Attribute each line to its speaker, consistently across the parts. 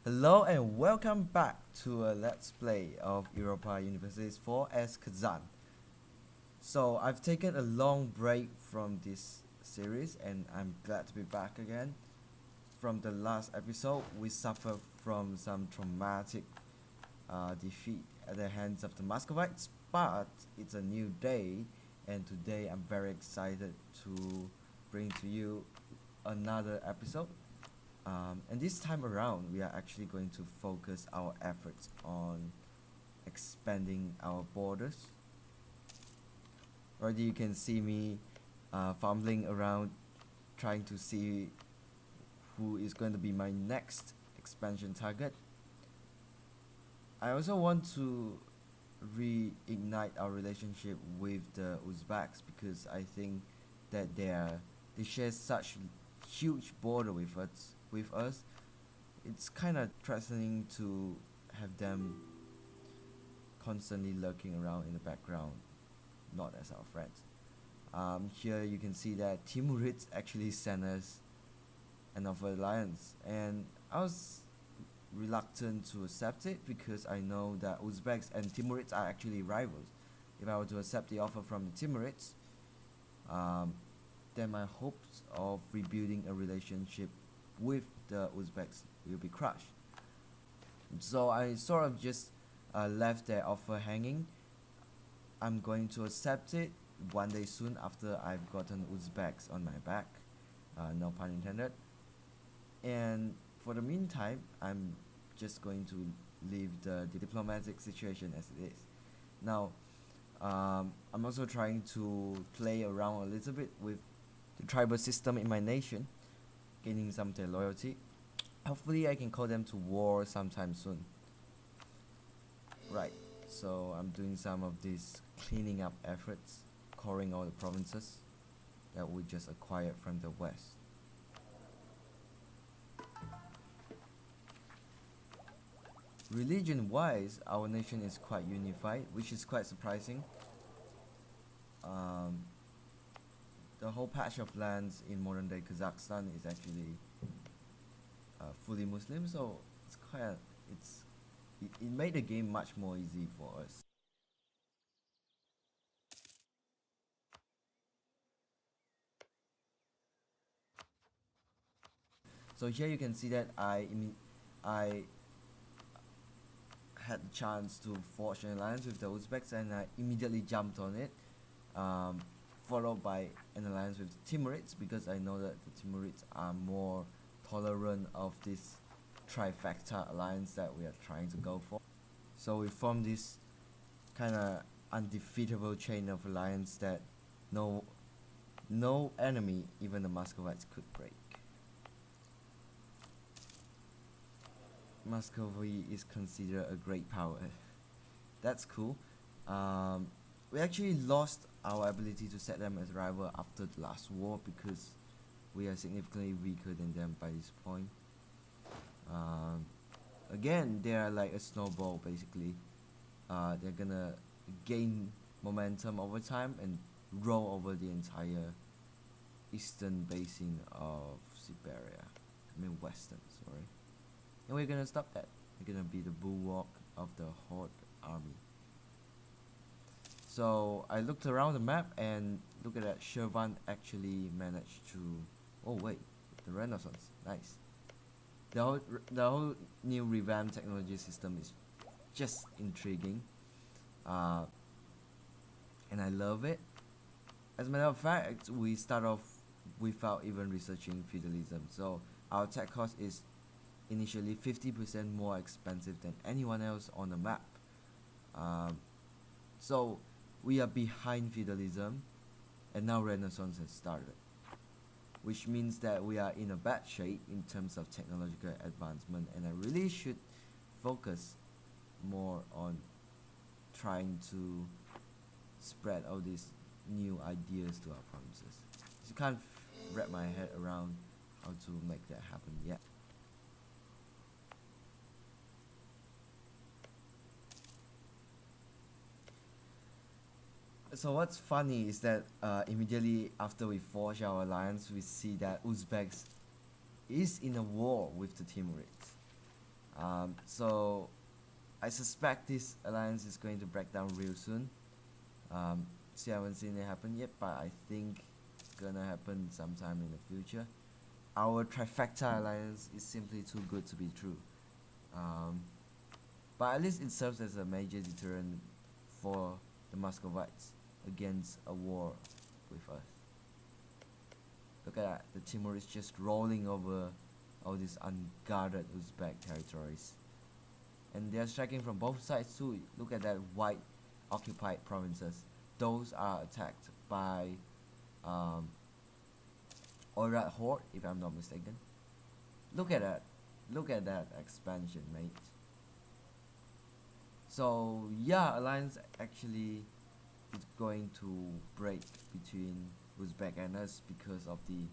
Speaker 1: Hello and welcome back to a Let's Play of Europa Universalis 4 as Kazan. So I've taken a long break from this series and I'm glad to be back again. From the last episode, we suffered from some traumatic defeat at the hands of the Muscovites, but it's a new day and today I'm very excited to bring to you another episode. And this time around, we are actually going to focus our efforts on expanding our borders. Already you can see me fumbling around trying to see who is going to be my next expansion target. I also want to reignite our relationship with the Uzbeks because I think that they share such huge border with us. It's kind of threatening to have them constantly lurking around in the background, not as our friends. Here you can see that Timurids actually sent us an offer alliance, and I was reluctant to accept it because I know that Uzbeks and Timurids are actually rivals. If I were to accept the offer from the Timurids, then my hopes of rebuilding a relationship with the Uzbeks will be crushed. So I sort of just left their offer hanging. I'm going to accept it one day soon after I've gotten Uzbeks on my back, no pun intended. And for the meantime, I'm just going to leave the diplomatic situation as it is. Now, I'm also trying to play around a little bit with the tribal system in my nation, gaining some of their loyalty. Hopefully I can call them to war sometime soon. Right, so I'm doing some of these cleaning up efforts, coring all the provinces that we just acquired from the west. Religion wise, our nation is quite unified, which is quite surprising. Um, the whole patch of lands in modern day Kazakhstan is actually fully Muslim, so it's quite it made the game much more easy for us. So here you can see that I had the chance to forge an alliance with the Uzbeks and I immediately jumped on it, followed by an alliance with the Timurids because I know that the Timurids are more tolerant of this trifecta alliance that we are trying to go for. So we formed this kind of undefeatable chain of alliance that no enemy, even the Muscovites, could break. Muscovy is considered a great power. That's cool. We actually lost our ability to set them as rival after the last war because we are significantly weaker than them by this point. Again, they are like a snowball basically. They're gonna gain momentum over time and roll over the entire eastern basin of Siberia. I mean western, sorry. And we're gonna stop that. We're gonna be the bulwark of the Horde army. So I looked around the map and look at that, Shervan actually managed to... Oh wait, the Renaissance, nice. The whole new revamped technology system is just intriguing. And I love it. As a matter of fact, we start off without even researching feudalism. So our tech cost is initially 50% more expensive than anyone else on the map. So we are behind feudalism and now Renaissance has started, which means that we are in a bad shape in terms of technological advancement, and I really should focus more on trying to spread all these new ideas to our provinces. I can't wrap my head around how to make that happen yet. So what's funny is that immediately after we forge our alliance, we see that Uzbeks is in a war with the Timurids. So I suspect this alliance is going to break down real soon. Still haven't seen it happen yet, but I think it's gonna happen sometime in the future. Our trifecta alliance is simply too good to be true. Um, but at least it serves as a major deterrent for the Muscovites against a war with us. Look at that, the Timur is just rolling over all these unguarded Uzbek territories. And they are striking from both sides too. Look at that white occupied provinces. Those are attacked by Oirat Horde, if I'm not mistaken. Look at that. Look at that expansion, mate. So yeah, alliance actually is going to break between Uzbek and us because of the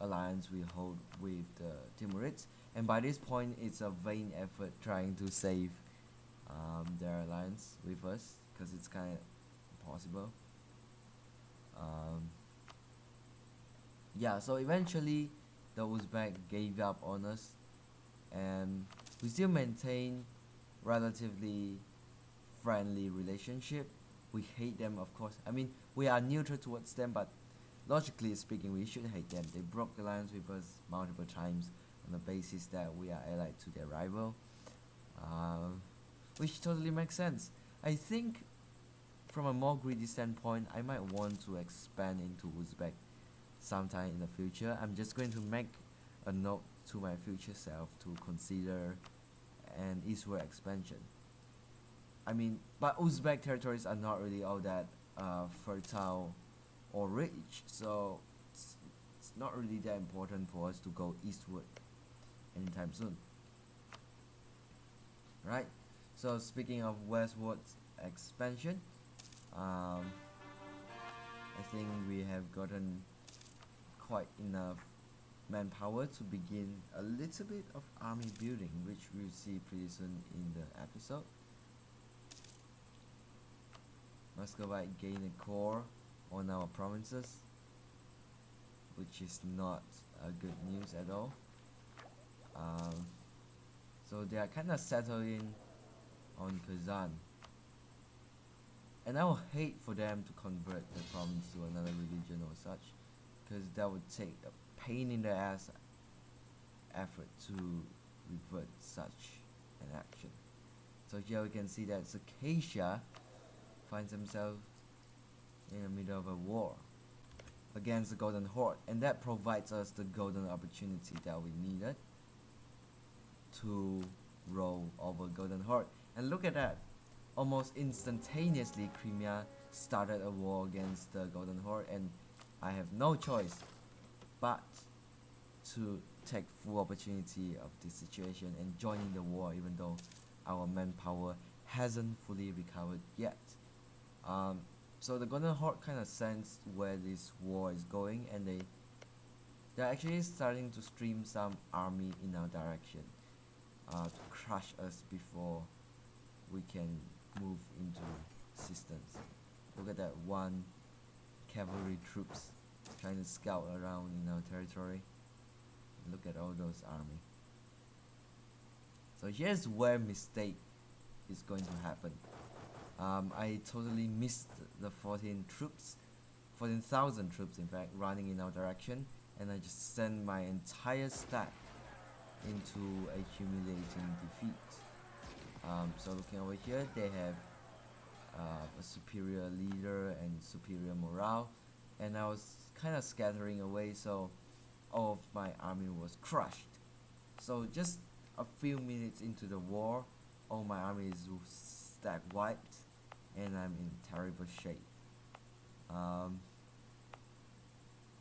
Speaker 1: alliance we hold with the Timurids. And by this point, it's a vain effort trying to save their alliance with us because it's kind of impossible. Yeah, so eventually the Uzbek gave up on us, and we still maintain relatively friendly relationship. We hate them, of course. I mean, we are neutral towards them, but logically speaking, we should hate them. They broke alliance with us multiple times on the basis that we are allied to their rival, which totally makes sense. I think from a more greedy standpoint, I might want to expand into Uzbek sometime in the future. I'm just going to make a note to my future self to consider an eastward expansion. I mean, but Uzbek territories are not really all that fertile or rich, so it's not really that important for us to go eastward anytime soon. Right? So speaking of westward expansion, I think we have gotten quite enough manpower to begin a little bit of army building, which we'll see pretty soon in the episode. Muscovite gain a core on our provinces, which is not good news at all. So they are kind of settled in on Kazan, and I would hate for them to convert the province to another religion or such, because that would take a pain in the ass effort to revert such an action. So here we can see that Circassia finds himself in the middle of a war against the Golden Horde, and that provides us the golden opportunity that we needed to roll over Golden Horde. And look at that, almost instantaneously Crimea started a war against the Golden Horde, and I have no choice but to take full opportunity of this situation and join in the war, even though our manpower hasn't fully recovered yet. So the Golden Horde kind of sensed where this war is going, and they're actually starting to stream some army in our direction to crush us before we can move into assistance. Look at that one cavalry troops trying to scout around in our territory. Look at all those army. So here's where mistake is going to happen. I totally missed the 14,000 troops in fact, running in our direction, and I just sent my entire stack into a humiliating defeat. So looking over here, they have a superior leader and superior morale, and I was kind of scattering away, so all of my army was crushed. So just a few minutes into the war, all my army is stack wiped, and I'm in terrible shape.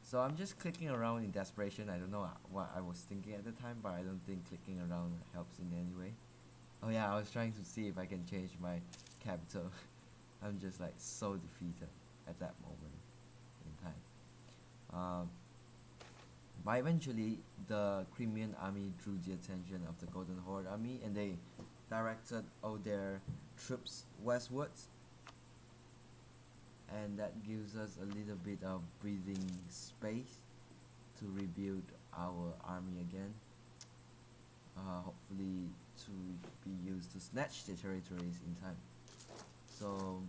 Speaker 1: So I'm just clicking around in desperation. I don't know what I was thinking at the time, but I don't think clicking around helps in any way. Oh yeah, I was trying to see if I can change my capital. I'm just like so defeated at that moment in time. But eventually, the Crimean army drew the attention of the Golden Horde army, and they directed all their troops westwards, and that gives us a little bit of breathing space to rebuild our army again. Hopefully to be used to snatch the territories in time. So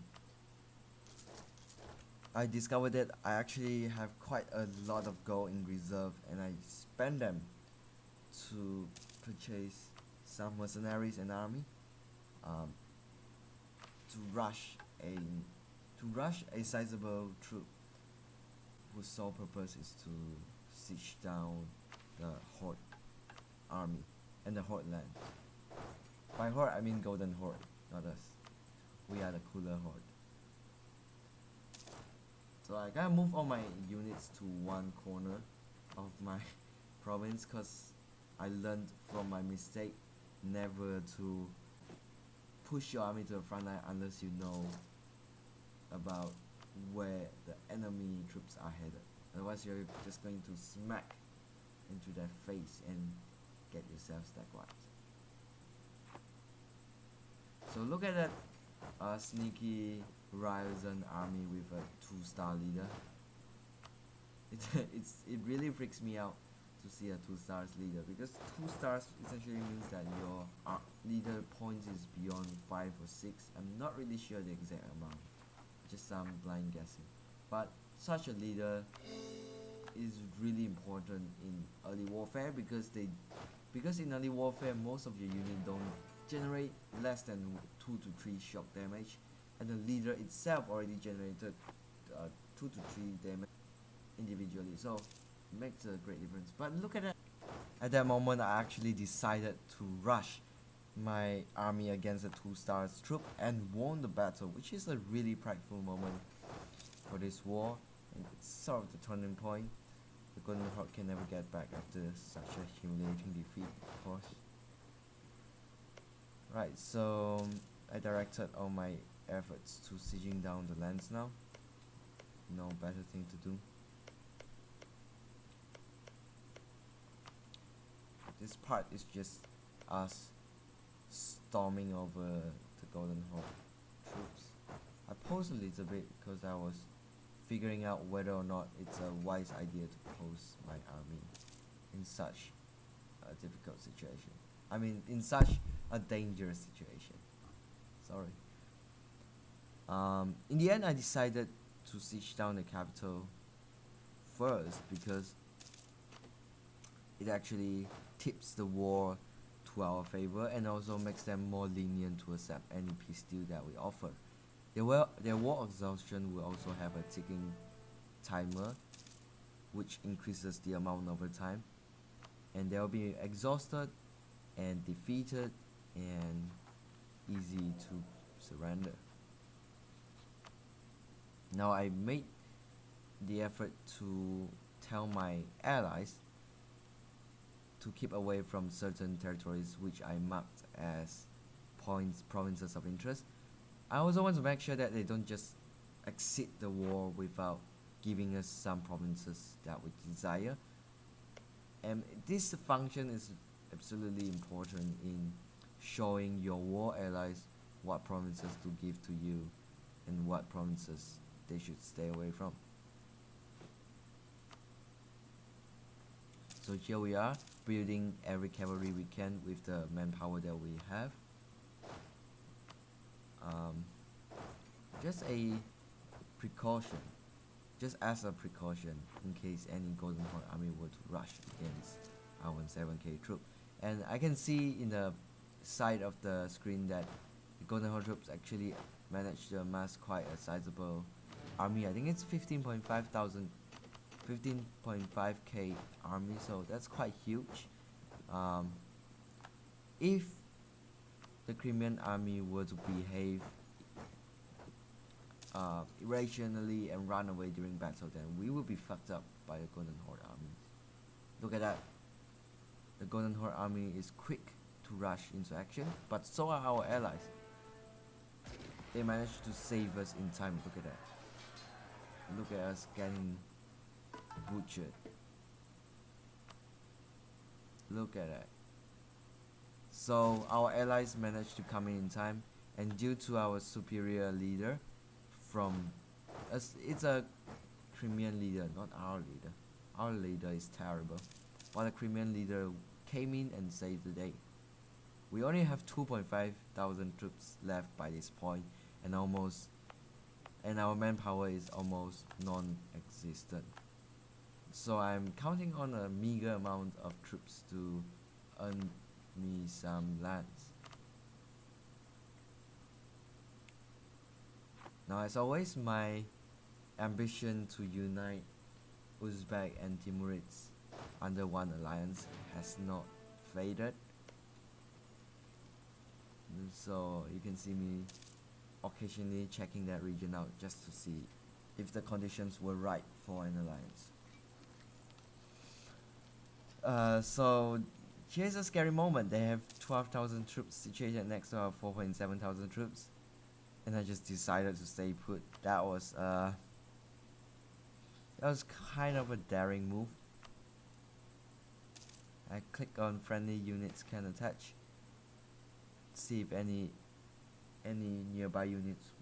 Speaker 1: I discovered that I actually have quite a lot of gold in reserve, and I spend them to purchase some mercenaries and army, um, to rush a sizable troop whose sole purpose is to siege down the Horde army and the Horde land. By Horde I mean Golden Horde, not us. We are the cooler Horde. So I gotta move all my units to one corner of my province, cause I learned from my mistake never to push your army to the front line unless you know about where the enemy troops are headed. Otherwise you're just going to smack into their face and get yourself stack wiped. So look at that sneaky Ryzen army with a 2-star leader. It really freaks me out to see a 2-star leader, because 2 stars essentially means that your leader points is beyond 5 or 6. I'm not really sure the exact amount, just some blind guessing. But such a leader is really important in early warfare, because in early warfare most of your unit don't generate less than 2 to 3 shock damage, and the leader itself already generated 2 to 3 damage individually, so it makes a great difference. But look at that, at that moment I actually decided to rush my army against a 2-star troop and won the battle, which is a really prideful moment for this war, and it's sort of the turning point. The Golden Horde can never get back after such a humiliating defeat, of course. Right, so I directed all my efforts to sieging down the lands now. No better thing to do. This part is just us storming over the Golden Horde troops. I paused a little bit because I was figuring out whether or not it's a wise idea to post my army in such a difficult situation. I mean, in such a dangerous situation. Sorry. In the end, I decided to siege down the capital first, because it actually tips the war to our favor and also makes them more lenient to accept any peace deal that we offer. Their war exhaustion will also have a ticking timer, which increases the amount over time, and they'll be exhausted and defeated and easy to surrender. Now I made the effort to tell my allies to keep away from certain territories which I marked as provinces of interest. I also want to make sure that they don't just exit the war without giving us some provinces that we desire. And this function is absolutely important in showing your war allies what provinces to give to you and what provinces they should stay away from. So here we are, building every cavalry we can with the manpower that we have. Just a precaution, just as a precaution in case any Golden Horde army were to rush against our 7k troop. And I can see in the side of the screen that the Golden Horde troops actually managed to amass quite a sizable army. I think it's 15.5k army, so that's quite huge. If the Crimean army were to behave irrationally and run away during battle, then we will be fucked up by the Golden Horde army. Look at that. The Golden Horde army is quick to rush into action, but so are our allies. They managed to save us in time. Look at that. Look at us getting butchered. Look at that. So our allies managed to come in time, and due to our superior leader from us, it's a Crimean leader, not our leader. Our leader is terrible, but the Crimean leader came in and saved the day. We only have 2,500 troops left by this point, and our manpower is almost non-existent. So I'm counting on a meager amount of troops to earn me some lands. Now, as always, my ambition to unite Uzbek and Timurids under one alliance has not faded. So you can see me occasionally checking that region out just to see if the conditions were right for an alliance. So here's a scary moment. They have 12,000 troops situated next to our 4,700 troops, and I just decided to stay put. That was kind of a daring move. I click on friendly units can attach, see if any nearby units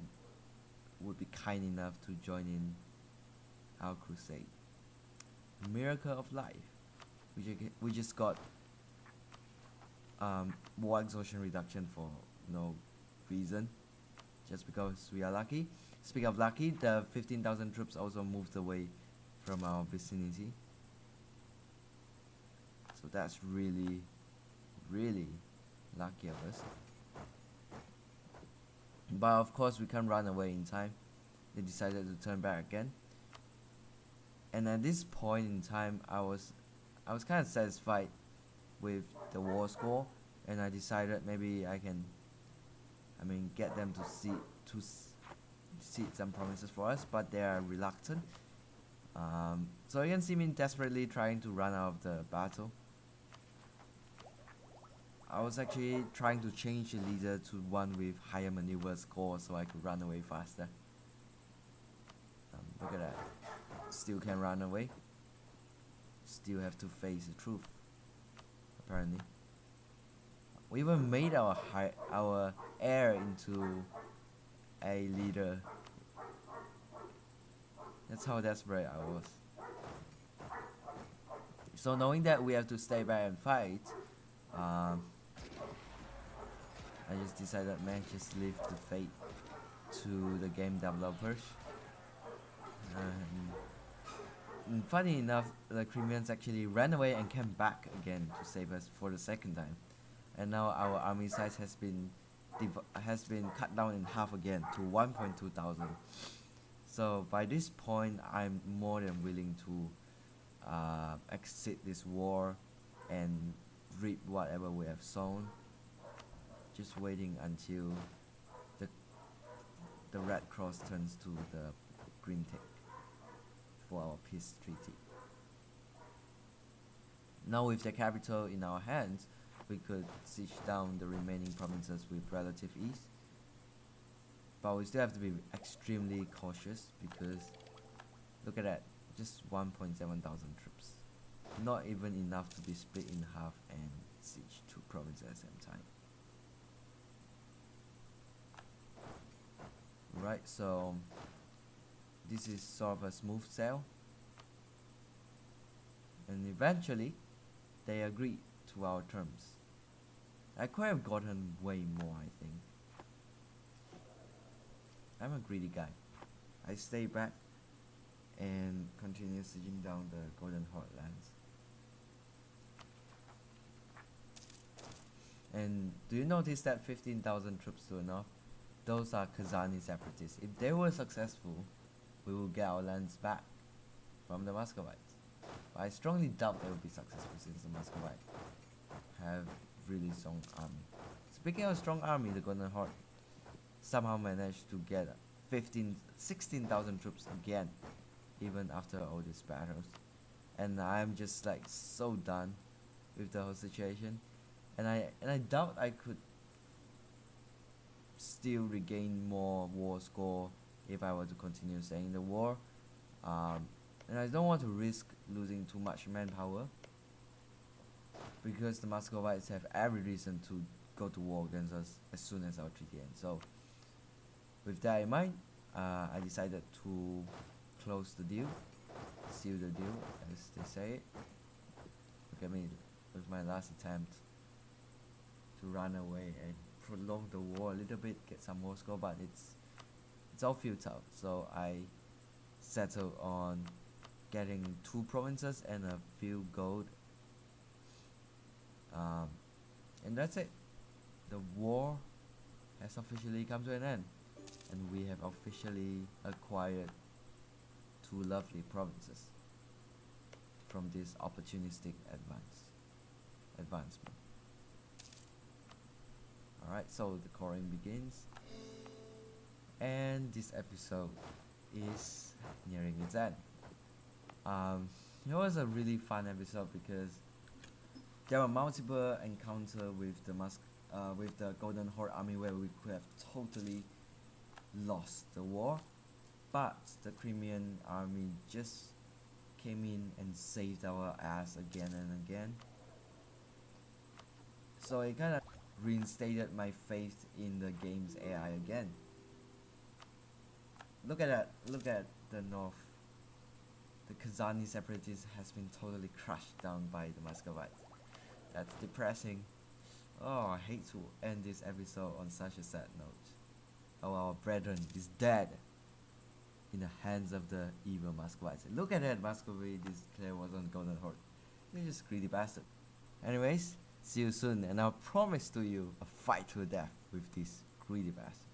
Speaker 1: would be kind enough to join in our crusade. Miracle of life. We just got war exhaustion reduction for no reason, just because we are lucky. Speaking of lucky, the 15,000 troops also moved away from our vicinity. So that's really, really lucky of us. But of course we can't run away in time. They decided to turn back again. And at this point in time, I was kind of satisfied with the war score, and I decided maybe I can, get them to cede some provinces for us, but they are reluctant. So you can see me desperately trying to run out of the battle. I was actually trying to change the leader to one with higher maneuver score so I could run away faster. Look at that. Still can run away. Still have to face the truth, apparently. We even made our heir into a leader. That's how desperate I was. So knowing that we have to stay back and fight, I just decided, man, just leave the fate to the game developers. And funny enough, the Crimeans actually ran away and came back again to save us for the second time. And now our army size has been cut down in half again to 1.2 thousand. So by this point, I'm more than willing to exit this war and reap whatever we have sown. Just waiting until the Red Cross turns to the green tick for our peace treaty. Now with the capital in our hands, we could siege down the remaining provinces with relative ease. But we still have to be extremely cautious because look at that, just 1,700 troops. Not even enough to be split in half and siege two provinces at the same time. Right, so this is sort of a smooth sail. And eventually, they agreed to our terms. I could have gotten way more, I think. I'm a greedy guy. I stay back and continue sieging down the Golden Horde lands. And do you notice that 15,000 troops to the north? Those are Kazani separatists. If they were successful, we will get our lands back from the Muscovites. But I strongly doubt they will be successful since the Muscovites have really strong army. Speaking of strong army, the Golden Horde somehow managed to get 16,000 troops again, even after all these battles. And I'm just like so done with the whole situation. And I doubt I could still regain more war score if I were to continue staying in the war. And I don't want to risk losing too much manpower because the Muscovites have every reason to go to war against us as soon as our treaty ends. So with that in mind, I decided to close the deal, seal the deal, as they say it. Look at me, it was my last attempt. to run away and prolong the war a little bit, get some more score, but it's all futile. So I settled on getting 2 provinces and a few gold, and that's it. The war has officially come to an end, and we have officially acquired 2 lovely provinces from this opportunistic advancement. Alright, so the coring begins, and this episode is nearing its end. It was a really fun episode because there were multiple encounters with the Golden Horde army where we could have totally lost the war, but the Crimean army just came in and saved our ass again and again. So it kind of reinstated my faith in the game's AI again. Look at that, look at the north. The Kazan separatists has been totally crushed down by the Muscovites. That's depressing. Oh, I hate to end this episode on such a sad note. Oh, our brethren is dead in the hands of the evil Muscovites. Look at that Muscovite declare was on Golden Horde. You're just greedy bastard. Anyways, see you soon, and I'll promise to you a fight to the death with this greedy bastard.